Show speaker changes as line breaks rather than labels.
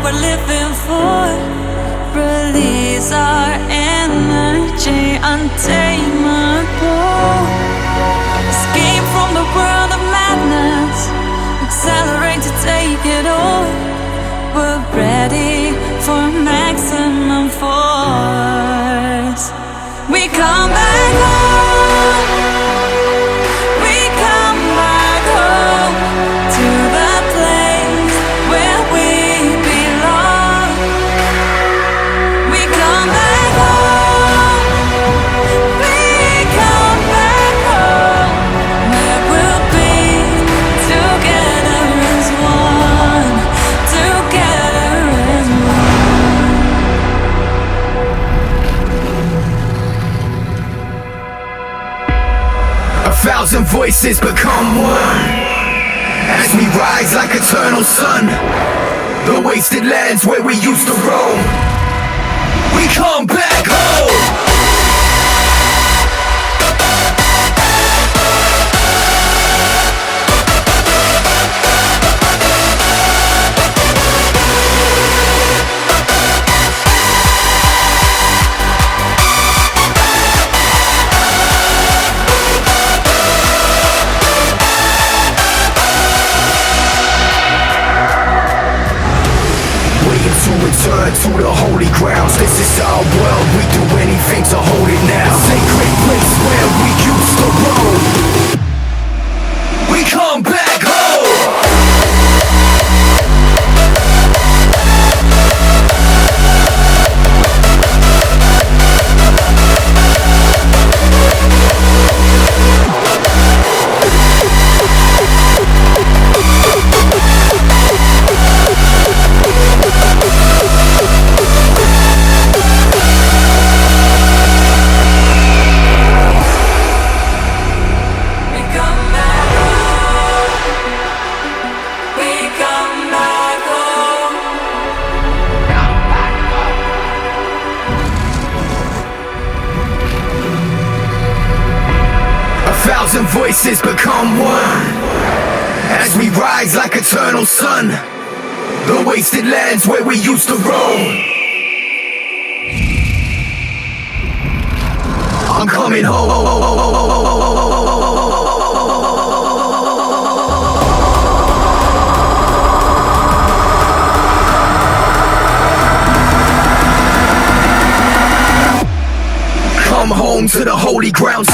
we're living for. Release our energy, untamable. Escape from the world of madness, accelerate to take it all. We're ready for maximum force. We come back home. We come back home to the place where we belong. We come back home. We come back home where we'll be together as one. Together as one.
1,000 voices become one as we rise like eternal sun. The wasted lands where we used to roam. We come back home. To return to the holy grounds. This is our world, we do anything to hold it now. Sacred place where we used to roam. We come back home. Thousand voices become one as we rise like eternal sun. The wasted lands where we used to roam. I'm coming home. Come home to the holy grounds.